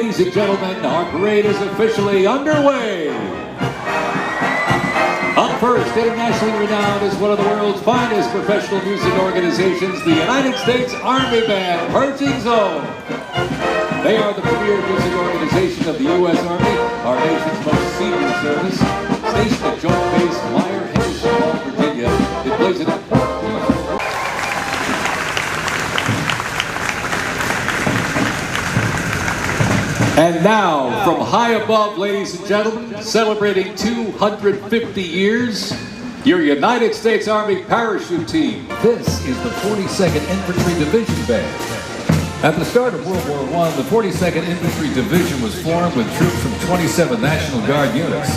Ladies and gentlemen, our parade is officially underway. Up first, internationally renowned as one of the world's finest professional music organizations, the United States Army Band Marching Zone. They are the premier music organization of the U.S. Army, our nation's most senior service. Stationed at Joint Base Meyer, Henderson, Virginia, it plays an important role. And now, from high above, ladies and gentlemen, celebrating 250 years, your United States Army parachute team. This is the 42nd Infantry Division Band. At the start of World War I, the 42nd Infantry Division was formed with troops from 27 National Guard units.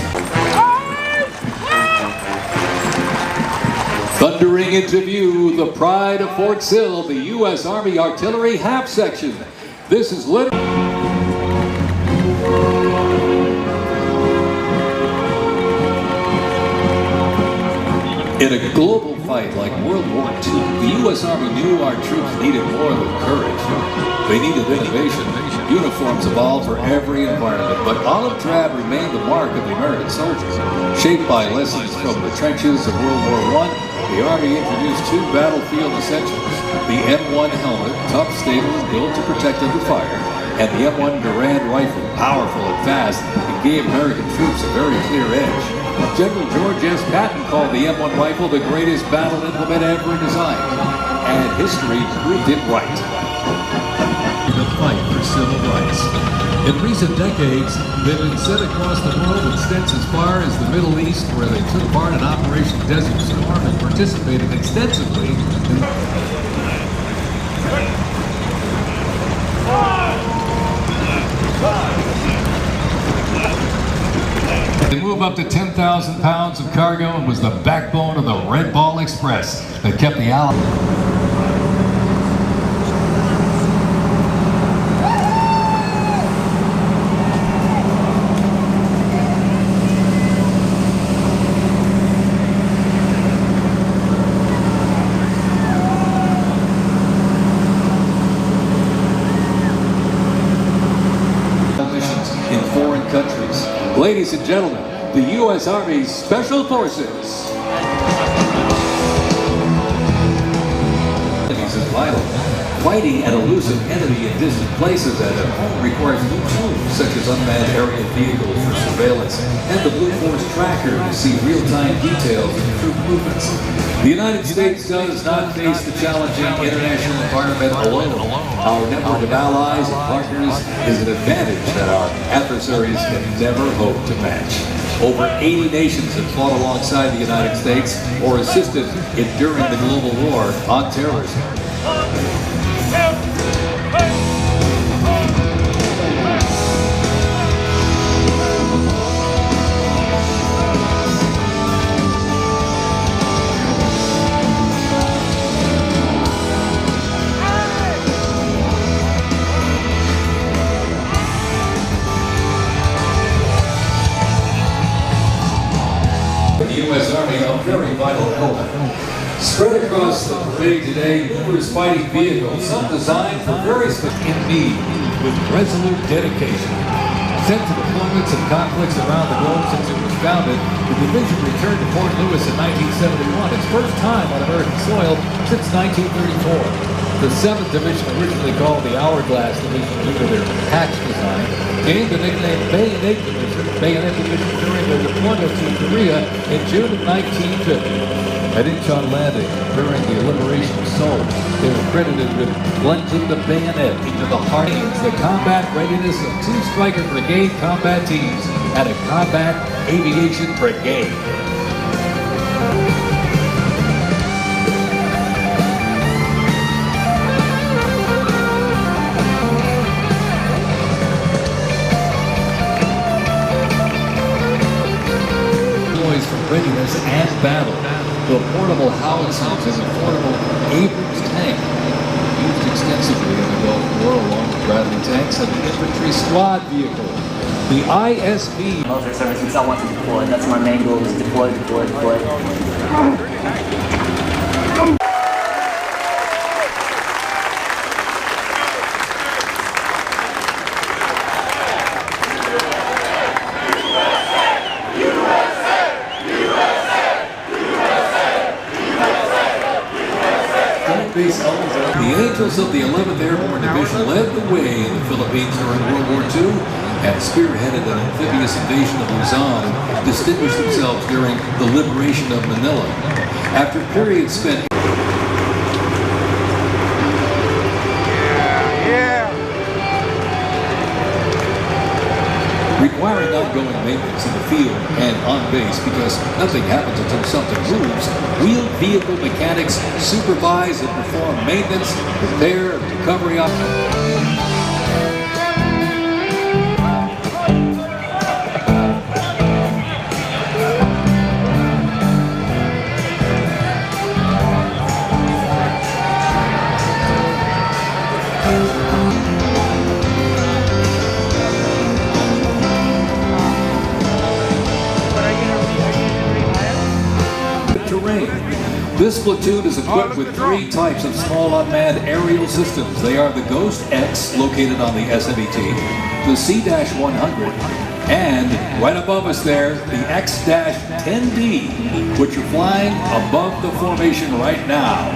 Thundering into view, the pride of Fort Sill, the U.S. Army Artillery Half Section. This is literally... In a global fight like World War II, the U.S. Army knew our troops needed more than courage. They needed innovation. Uniforms evolved for every environment, but olive drab remained the mark of the American soldier. Shaped by lessons from the trenches of World War I, the Army introduced two battlefield essentials: the M1 helmet, tough, stable, and built to protect under fire, and the M1 Garand rifle, powerful and fast, it gave American troops a very clear edge. General George S. Patton called the M1 rifle the greatest battle implement ever designed, and history proved it right. The fight for civil rights. In recent decades, they've been sent across the world with stints as far as the Middle East, where they took part in Operation Desert Storm and participated extensively in They moved up to 10,000 pounds of cargo and was the backbone of the Red Ball Express that kept the Allies. In foreign countries. Ladies and gentlemen, the U.S. Army Special Forces. Enemies is vital. Fighting an elusive enemy in distant places at home requires new tools such as unmanned aerial vehicles for surveillance and the Blue Force tracker to see real-time details of troop movements. The United States does not face the challenging international environment alone. Our network of allies and partners is an advantage that our adversaries can never hope to match. Over 80 nations have fought alongside the United States or assisted in during the global war on terrorism. The U.S. Army, a very vital element. Spread across the parade today, numerous fighting vehicles, some designed for very specific need, with resolute dedication. Sent to deployments and conflicts around the globe since it was founded, the division returned to Fort Lewis in 1971, its first time on American soil since 1934. The 7th Division, originally called the Hourglass Division due to their hatch design, gained the nickname Bayonet Division during their deployment to Korea in June of 1950. At Incheon Landing, during the liberation of Seoul, they were credited with plunging the bayonet into the heart of the combat readiness of 2 Striker Brigade combat teams and a Combat Aviation Brigade. From readiness and battle, the portable howitzers and the portable Abrams tank used extensively in the Gulf War along with Bradley tanks and the infantry squad vehicle, the ISB. Military service since I want to deploy. That's my main goal, is deploy. Angels of the 11th Airborne Division led the way in the Philippines during World War II and spearheaded an amphibious invasion of Luzon and distinguished themselves during the liberation of Manila. After periods spent requiring ongoing maintenance in the field and on base because nothing happens until something moves, wheeled vehicle mechanics supervise and perform maintenance, repair, and recovery operations. This platoon is equipped with 3 types of small unmanned aerial systems. They are the Ghost X, located on the SMET, the C-100, and right above us there, the X-10D, which are flying above the formation right now.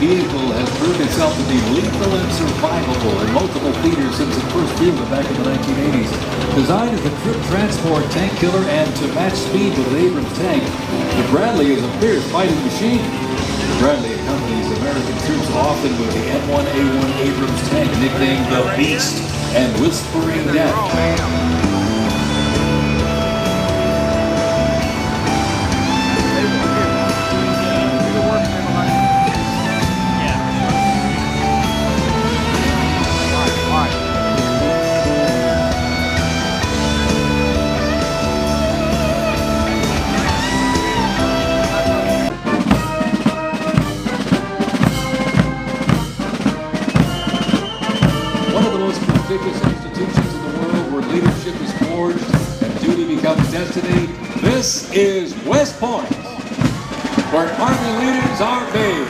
Vehicle has proved itself to be lethal and survivable in multiple theaters since it first fielded back in the 1980s. Designed as a trip transport tank killer and to match speed with an Abrams tank, the Bradley is a fierce fighting machine. The Bradley accompanies American troops often with the M1A1 Abrams tank nicknamed the Beast and Whispering Death. Institutions in the world where leadership is forged and duty becomes destiny. This is West Point, where Army leaders are made.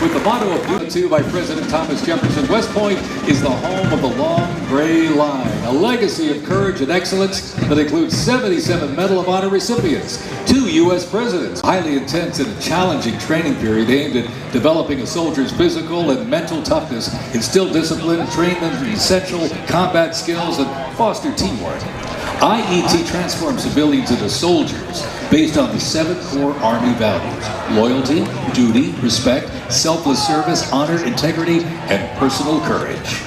With the motto of duty to by President Thomas Jefferson, West Point is the home of the Long Gray Line, a legacy of courage and excellence that includes 77 Medal of Honor recipients, 2 U.S. presidents. Highly intense and challenging training period aimed at developing a soldier's physical and mental toughness, instill discipline, train them in essential combat skills, and foster teamwork. IET transforms civilians into soldiers based on the 7 core Army values: loyalty, duty, respect, selfless service, honor, integrity, and personal courage.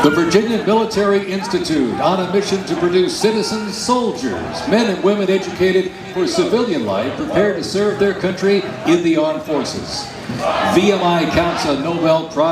The Virginia Military Institute, on a mission to produce citizen soldiers, men and women educated for civilian life, prepared to serve their country in the armed forces. VMI counts a Nobel Prize.